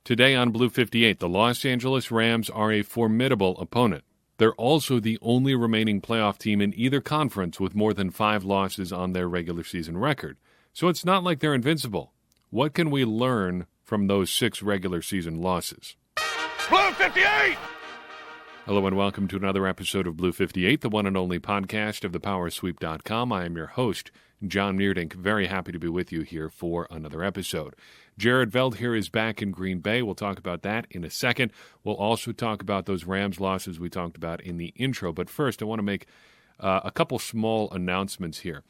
Today on Blue 58, the Los Angeles Rams are a formidable opponent. They're also the only remaining playoff team in either conference with more than 5 losses on their regular season record. So it's not like they're invincible. What can we learn from those 6 regular season losses? Blue 58! Hello and welcome to another episode of Blue 58, the one and only podcast of thepowersweep.com. I am your host, John Meerdink. Very happy to be with you here for another episode. Jared Veldheer is back in Green Bay. We'll talk about that in a second. We'll also talk about those Rams losses we talked about in the intro. But first, I want to make a couple small announcements here.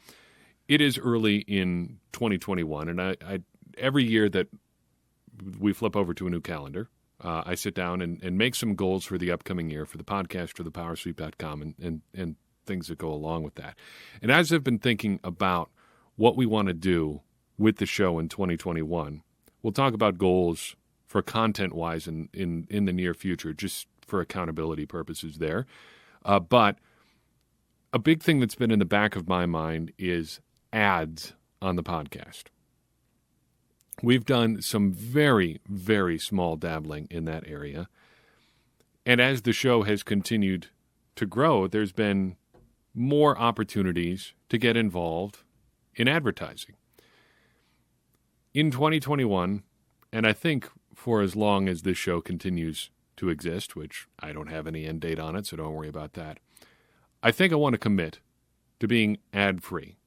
It is early in 2021, and I every year that we flip over to a new calendar, I sit down and make some goals for the upcoming year for the podcast, for thepowersweep.com, and things that go along with that. And as I've been thinking about what we want to do with the show in 2021, we'll talk about goals for content-wise in the near future, just for accountability purposes there. But a big thing that's been in the back of my mind is ads on the podcast. We've done some very, very small dabbling in that area. And as the show has continued to grow, there's been more opportunities to get involved in advertising. In 2021, and I think for as long as this show continues to exist, which I don't have any end date on it, so don't worry about that, I think I want to commit to being ad-free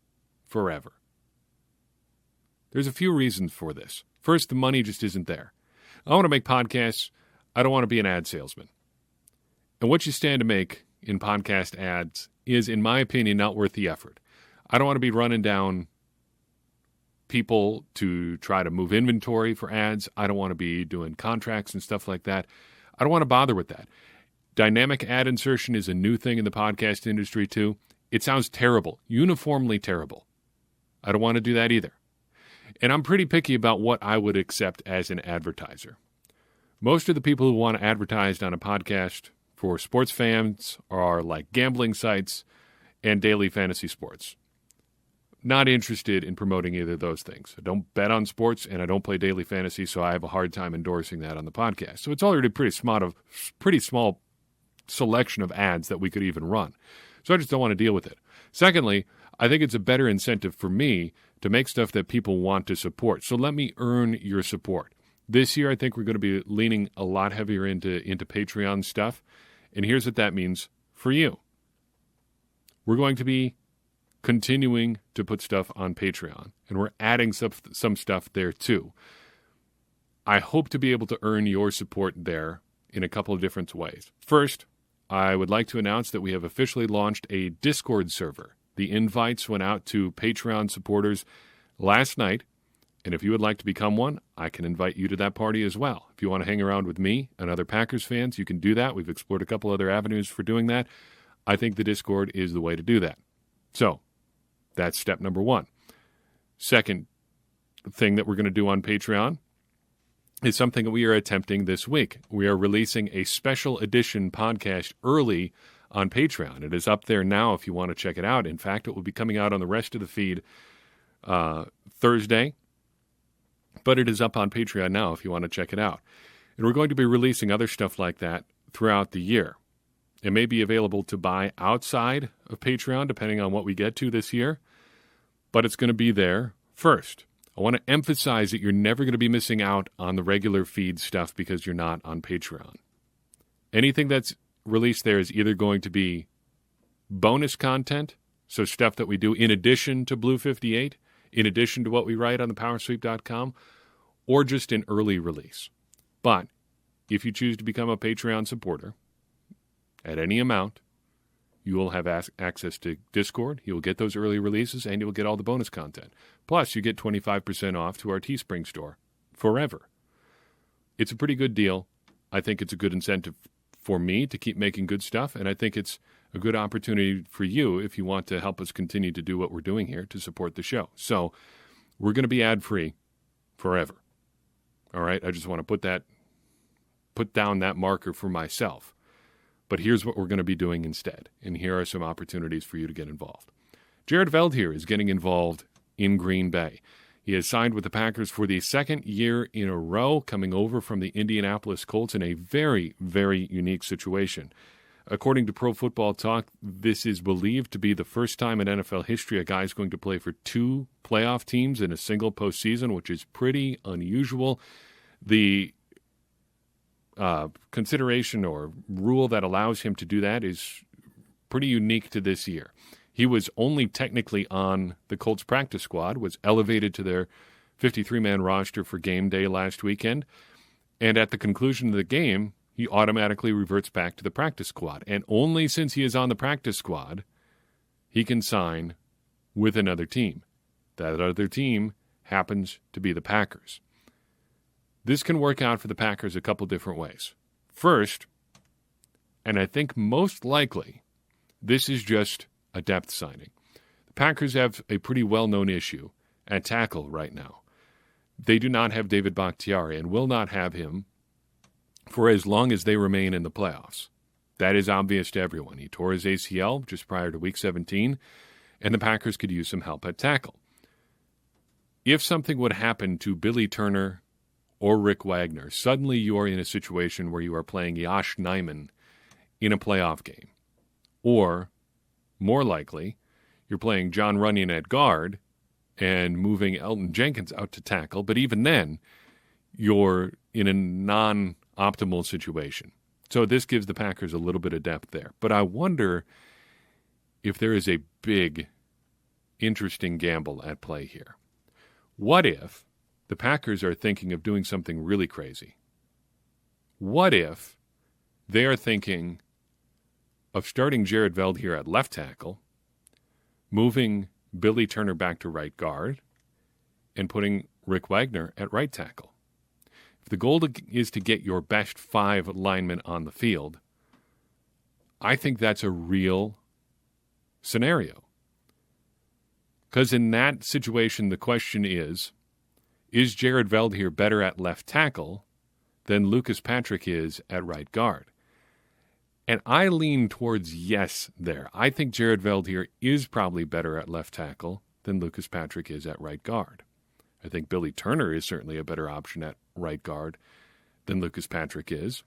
forever. There's a few reasons for this. First, the money just isn't there. I want to make podcasts. I don't want to be an ad salesman. And what you stand to make in podcast ads is, in my opinion, not worth the effort. I don't want to be running down people to try to move inventory for ads. I don't want to be doing contracts and stuff like that. I don't want to bother with that. Dynamic ad insertion is a new thing in the podcast industry, too. It sounds terrible, uniformly terrible. I don't want to do that either. And I'm pretty picky about what I would accept as an advertiser. Most of the people who want advertised on a podcast for sports fans are like gambling sites and daily fantasy sports. Not interested in promoting either of those things. I don't bet on sports and I don't play daily fantasy, so I have a hard time endorsing that on the podcast. So it's already a pretty small selection of ads that we could even run. So I just don't want to deal with it. Secondly, I think it's a better incentive for me to make stuff that people want to support. So let me earn your support. This year, I think we're going to be leaning a lot heavier into Patreon stuff. And here's what that means for you. We're going to be continuing to put stuff on Patreon, and we're adding some stuff there too. I hope to be able to earn your support there in a couple of different ways. First, I would like to announce that we have officially launched a Discord server. The invites went out to Patreon supporters last night, and if you would like to become one, I can invite you to that party as well. If you want to hang around with me and other Packers fans, you can do that. We've explored a couple other avenues for doing that. I think the Discord is the way to do that. So, that's step number 1. Second thing that we're going to do on Patreon is something that we are attempting this week. We are releasing a special edition podcast early on Patreon. It is up there now if you want to check it out. In fact, it will be coming out on the rest of the feed Thursday, but it is up on Patreon now if you want to check it out. And we're going to be releasing other stuff like that throughout the year. It may be available to buy outside of Patreon, depending on what we get to this year, but it's going to be there first. I want to emphasize that you're never going to be missing out on the regular feed stuff because you're not on Patreon. Anything that's released there is either going to be bonus content, so stuff that we do in addition to Blue 58, in addition to what we write on thepowersweep.com, or just an early release. But if you choose to become a Patreon supporter at any amount, you will have access to Discord, you will get those early releases, and you will get all the bonus content. Plus, you get 25% off to our Teespring store forever. It's a pretty good deal. I think it's a good incentive for me to keep making good stuff, and I think it's a good opportunity for you if you want to help us continue to do what we're doing here to support the show. So we're going to be ad-free forever. All right? I just want to put down that marker for myself. But here's what we're going to be doing instead, and here are some opportunities for you to get involved. Jared Veldheer is getting involved in Green Bay. He has signed with the Packers for the second year in a row, coming over from the Indianapolis Colts in a very, very unique situation. According to Pro Football Talk, this is believed to be the first time in NFL history a guy is going to play for two playoff teams in a single postseason, which is pretty unusual. The consideration or rule that allows him to do that is pretty unique to this year. He was only technically on the Colts practice squad, was elevated to their 53-man roster for game day last weekend, and at the conclusion of the game, he automatically reverts back to the practice squad. And only since he is on the practice squad, he can sign with another team. That other team happens to be the Packers. This can work out for the Packers a couple different ways. First, and I think most likely, this is just a depth signing. The Packers have a pretty well-known issue at tackle right now. They do not have David Bakhtiari and will not have him for as long as they remain in the playoffs. That is obvious to everyone. He tore his ACL just prior to Week 17, and the Packers could use some help at tackle. If something would happen to Billy Turner or Rick Wagner, suddenly you are in a situation where you are playing Yosh Nijman in a playoff game. Or, more likely, you're playing John Runyon at guard and moving Elton Jenkins out to tackle, but even then, you're in a non-optimal situation. So this gives the Packers a little bit of depth there. But I wonder if there is a big, interesting gamble at play here. What if the Packers are thinking of doing something really crazy? What if they are thinking of starting Jared Veldheer at left tackle, moving Billy Turner back to right guard, and putting Rick Wagner at right tackle? If the goal is to get your best 5 linemen on the field, I think that's a real scenario. Because in that situation, the question is Jared Veldheer better at left tackle than Lucas Patrick is at right guard? And I lean towards yes there. I think Jared Veldheer is probably better at left tackle than Lucas Patrick is at right guard. I think Billy Turner is certainly a better option at right guard than Lucas Patrick is.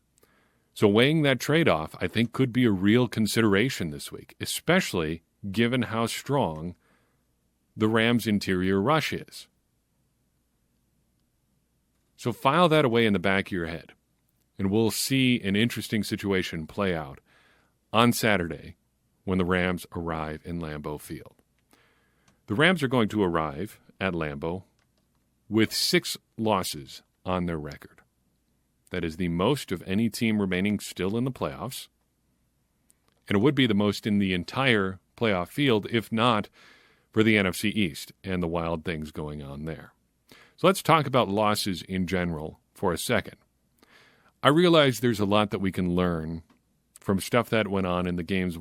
So weighing that trade-off, I think, could be a real consideration this week, especially given how strong the Rams' interior rush is. So file that away in the back of your head, and we'll see an interesting situation play out on Saturday when the Rams arrive in Lambeau Field. The Rams are going to arrive at Lambeau with 6 losses on their record. That is the most of any team remaining still in the playoffs, and it would be the most in the entire playoff field, if not for the NFC East and the wild things going on there. So let's talk about losses in general for a second. I realize there's a lot that we can learn from stuff that went on in the games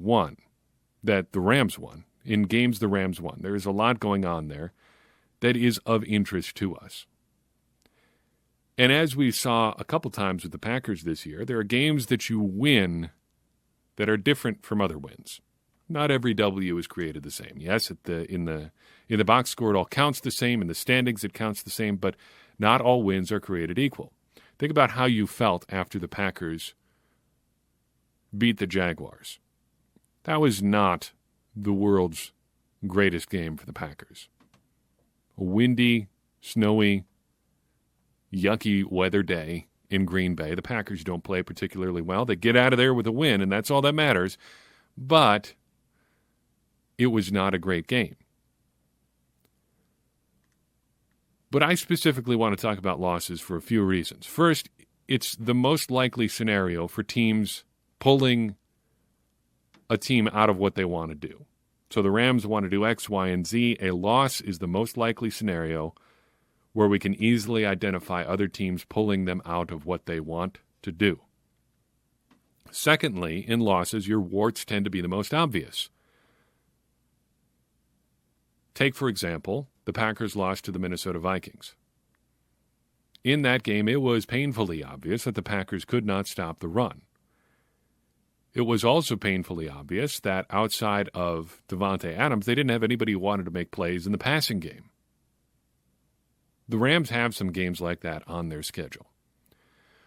that the Rams won. In games the Rams won. There is a lot going on there that is of interest to us. And as we saw a couple times with the Packers this year, there are games that you win that are different from other wins. Not every W is created the same. Yes, in the box score it all counts the same, in the standings it counts the same, but not all wins are created equal. Think about how you felt after the Packers beat the Jaguars. That was not the world's greatest game for the Packers. A windy, snowy, yucky weather day in Green Bay. The Packers don't play particularly well. They get out of there with a win, and that's all that matters. But it was not a great game. But I specifically want to talk about losses for a few reasons. First, it's the most likely scenario for teams pulling a team out of what they want to do. So the Rams want to do X, Y, and Z. A loss is the most likely scenario where we can easily identify other teams pulling them out of what they want to do. Secondly, in losses, your warts tend to be the most obvious. Take, for example, the Packers lost to the Minnesota Vikings. In that game, it was painfully obvious that the Packers could not stop the run. It was also painfully obvious that outside of Davante Adams, they didn't have anybody who wanted to make plays in the passing game. The Rams have some games like that on their schedule.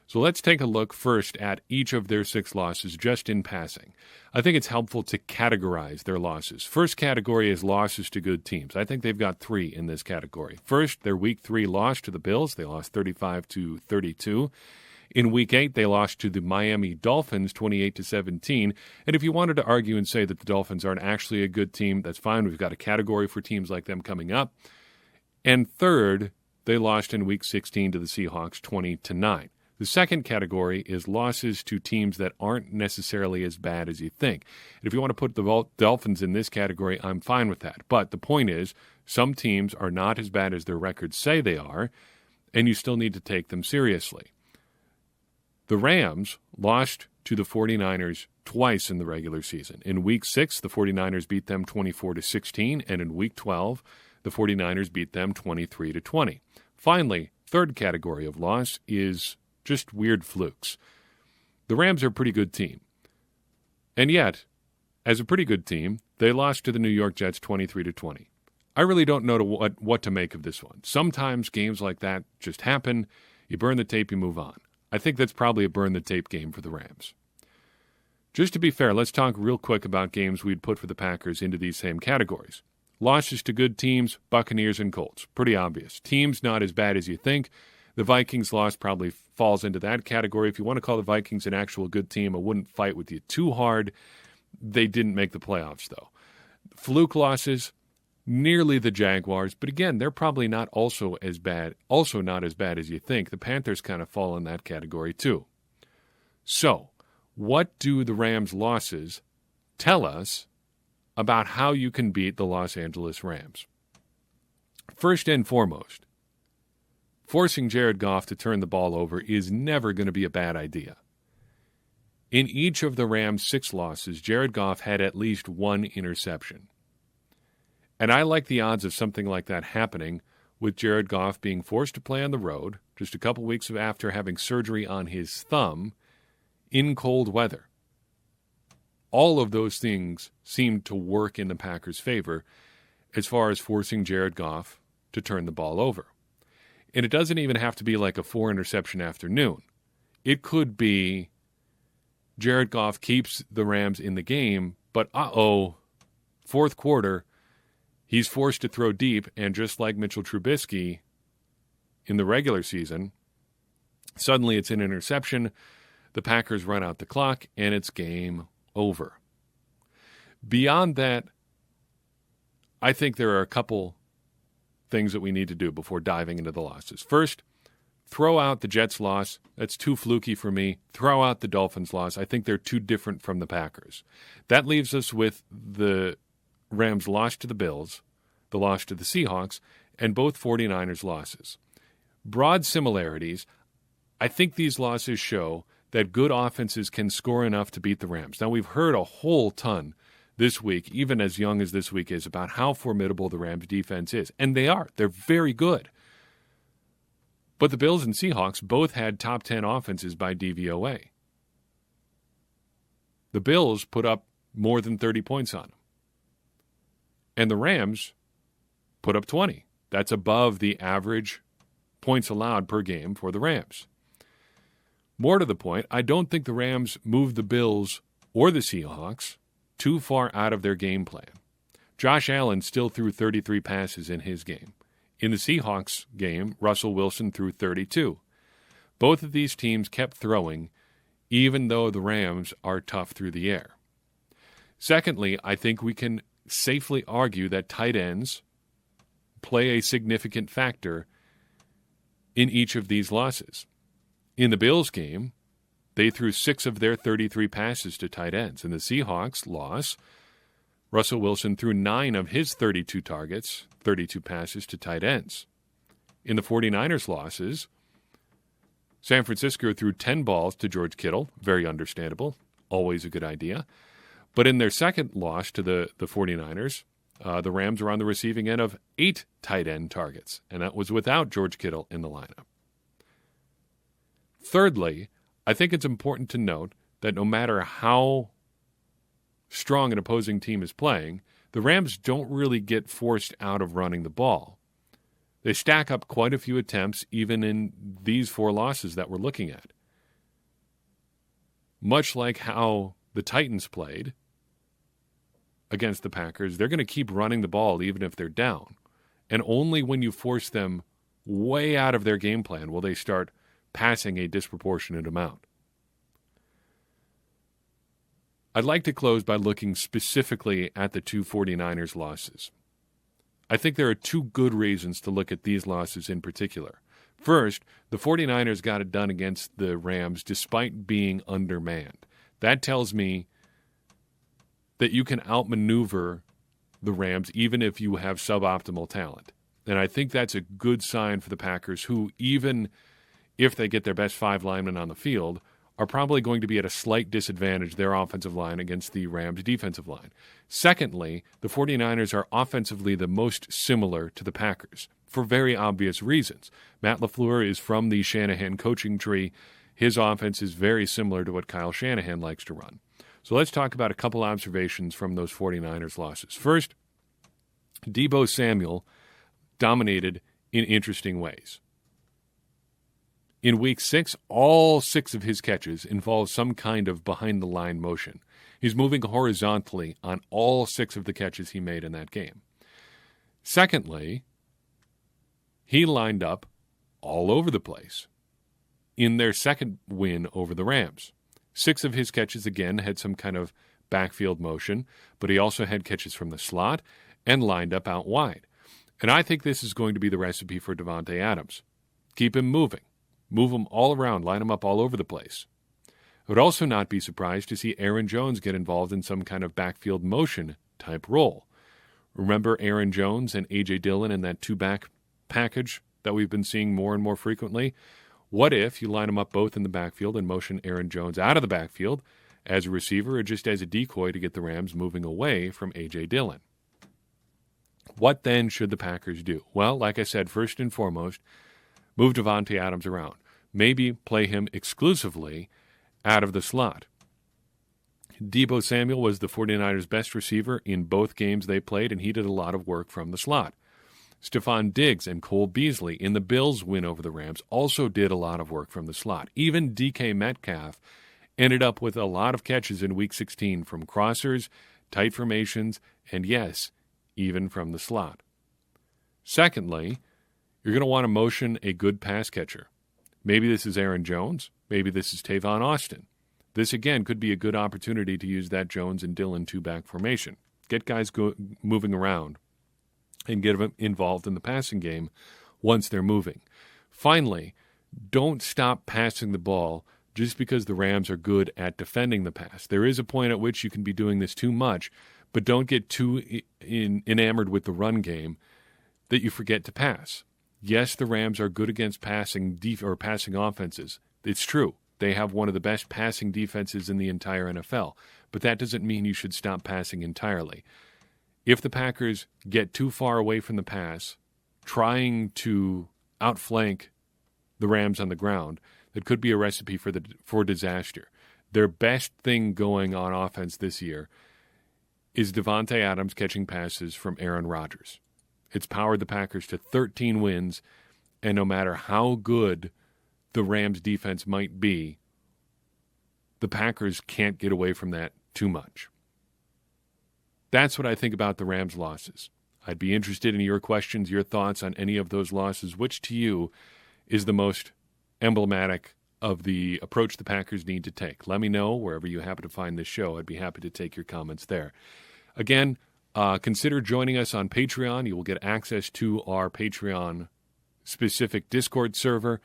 So let's take a look first at each of their 6 losses just in passing. I think it's helpful to categorize their losses. First category is losses to good teams. I think they've got 3 in this category. First, their Week 3 loss to the Bills. They lost 35-32. In Week 8, they lost to the Miami Dolphins 28-17. And if you wanted to argue and say that the Dolphins aren't actually a good team, that's fine. We've got a category for teams like them coming up. And third, they lost in Week 16 to the Seahawks 20-9. The second category is losses to teams that aren't necessarily as bad as you think. And if you want to put the Dolphins in this category, I'm fine with that. But the point is, some teams are not as bad as their records say they are, and you still need to take them seriously. The Rams lost to the 49ers twice in the regular season. In Week 6, the 49ers beat them 24-16, and in Week 12, the 49ers beat them 23-20. Finally, third category of loss is just weird flukes. The Rams are a pretty good team. And yet, as a pretty good team, they lost to the New York Jets 23-20. I really don't know what to make of this one. Sometimes games like that just happen. You burn the tape, you move on. I think that's probably a burn the tape game for the Rams. Just to be fair, let's talk real quick about games we'd put for the Packers into these same categories. Losses to good teams, Buccaneers and Colts. Pretty obvious. Teams not as bad as you think. The Vikings loss probably falls into that category. If you want to call the Vikings an actual good team, I wouldn't fight with you too hard. They didn't make the playoffs, though. Fluke losses, nearly the Jaguars, but again, they're probably not also not as bad as you think. The Panthers kind of fall in that category, too. So, what do the Rams' losses tell us about how you can beat the Los Angeles Rams? First and foremost, forcing Jared Goff to turn the ball over is never going to be a bad idea. In each of the Rams' 6 losses, Jared Goff had at least 1 interception. And I like the odds of something like that happening with Jared Goff being forced to play on the road just a couple weeks after having surgery on his thumb in cold weather. All of those things seem to work in the Packers' favor as far as forcing Jared Goff to turn the ball over. And it doesn't even have to be like a 4-interception afternoon. It could be Jared Goff keeps the Rams in the game, but fourth quarter, he's forced to throw deep, and just like Mitchell Trubisky in the regular season, suddenly it's an interception, the Packers run out the clock, and it's game over. Beyond that, I think there are a couple things that we need to do before diving into the losses. First, throw out the Jets loss. That's too fluky for me. Throw out the Dolphins loss. I think they're too different from the Packers. That leaves us with the Rams loss to the Bills, the loss to the Seahawks, and both 49ers losses. Broad similarities. I think these losses show that good offenses can score enough to beat the Rams. Now, we've heard a whole ton this week, even as young as this week is, about how formidable the Rams defense is. And they are. They're very good. But the Bills and Seahawks both had top 10 offenses by DVOA. The Bills put up more than 30 points on them. And the Rams put up 20. That's above the average points allowed per game for the Rams. More to the point, I don't think the Rams moved the Bills or the Seahawks too far out of their game plan. Josh Allen still threw 33 passes in his game. In the Seahawks game, Russell Wilson threw 32. Both of these teams kept throwing, even though the Rams are tough through the air. Secondly, I think we can safely argue that tight ends play a significant factor in each of these losses. In the Bills game, they threw 6 of their 33 passes to tight ends. In the Seahawks loss, Russell Wilson threw 9 of his 32 targets, 32 passes to tight ends. In the 49ers losses, San Francisco threw 10 balls to George Kittle, very understandable, always a good idea. But in their second loss to the 49ers, the Rams were on the receiving end of 8 tight end targets, and that was without George Kittle in the lineup. Thirdly, I think it's important to note that no matter how strong an opposing team is playing, the Rams don't really get forced out of running the ball. They stack up quite a few attempts even in these 4 losses that we're looking at. Much like how the Titans played against the Packers, they're going to keep running the ball even if they're down. And only when you force them way out of their game plan will they start passing a disproportionate amount. I'd like to close by looking specifically at the 2 49ers losses. I think there are 2 good reasons to look at these losses in particular. First, the 49ers got it done against the Rams despite being undermanned. That tells me that you can outmaneuver the Rams even if you have suboptimal talent. And I think that's a good sign for the Packers, who, even if they get their best 5 linemen on the field, are probably going to be at a slight disadvantage, their offensive line, against the Rams' defensive line. Secondly, the 49ers are offensively the most similar to the Packers, for very obvious reasons. Matt LaFleur is from the Shanahan coaching tree. His offense is very similar to what Kyle Shanahan likes to run. So let's talk about a couple observations from those 49ers losses. First, Deebo Samuel dominated in interesting ways. In Week 6, all 6 of his catches involved some kind of behind-the-line motion. He's moving horizontally on all 6 of the catches he made in that game. Secondly, he lined up all over the place in their second win over the Rams. 6 of his catches, again, had some kind of backfield motion, but he also had catches from the slot and lined up out wide. And I think this is going to be the recipe for Davante Adams. Keep him moving. Move him all around, line him up all over the place. I would also not be surprised to see Aaron Jones get involved in some kind of backfield motion type role. Remember Aaron Jones and A.J. Dillon in that 2-back package that we've been seeing more and more frequently? What if you line them up both in the backfield and motion Aaron Jones out of the backfield as a receiver or just as a decoy to get the Rams moving away from A.J. Dillon? What then should the Packers do? Well, like I said, first and foremost, move Davante Adams around. Maybe play him exclusively out of the slot. Deebo Samuel was the 49ers' best receiver in both games they played, and he did a lot of work from the slot. Stephon Diggs and Cole Beasley in the Bills' win over the Rams also did a lot of work from the slot. Even DK Metcalf ended up with a lot of catches in Week 16 from crossers, tight formations, and yes, even from the slot. Secondly, you're going to want to motion a good pass catcher. Maybe this is Aaron Jones. Maybe this is Tavon Austin. This, again, could be a good opportunity to use that Jones and Dillon 2-back formation. Get guys moving around and get them involved in the passing game once they're moving. Finally, don't stop passing the ball just because the Rams are good at defending the pass. There is a point at which you can be doing this too much, but don't get too enamored with the run game that you forget to pass. Yes, the Rams are good against passing offenses. It's true. They have one of the best passing defenses in the entire NFL, but that doesn't mean you should stop passing entirely. If the Packers get too far away from the pass, trying to outflank the Rams on the ground, that could be a recipe for disaster. Their best thing going on offense this year is Davante Adams catching passes from Aaron Rodgers. It's powered the Packers to 13 wins, and no matter how good the Rams' defense might be, the Packers can't get away from that too much. That's what I think about the Rams' losses. I'd be interested in your questions, your thoughts on any of those losses. Which to you is the most emblematic of the approach the Packers need to take? Let me know wherever you happen to find this show. I'd be happy to take your comments there. Again, consider joining us on Patreon. You will get access to our Patreon-specific Discord server,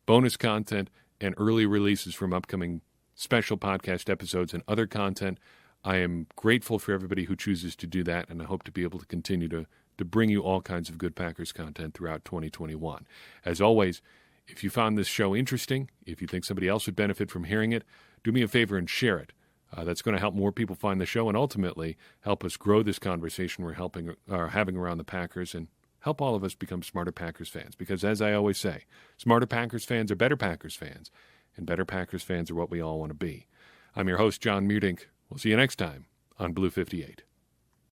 bonus content, and early releases from upcoming special podcast episodes and other content. I am grateful for everybody who chooses to do that, and I hope to be able to continue to bring you all kinds of good Packers content throughout 2021. As always, if you found this show interesting, if you think somebody else would benefit from hearing it, do me a favor and share it. That's going to help more people find the show and ultimately help us grow this conversation we're having around the Packers and help all of us become smarter Packers fans. Because as I always say, smarter Packers fans are better Packers fans, and better Packers fans are what we all want to be. I'm your host, John Meerdink. We'll see you next time on Blue 58.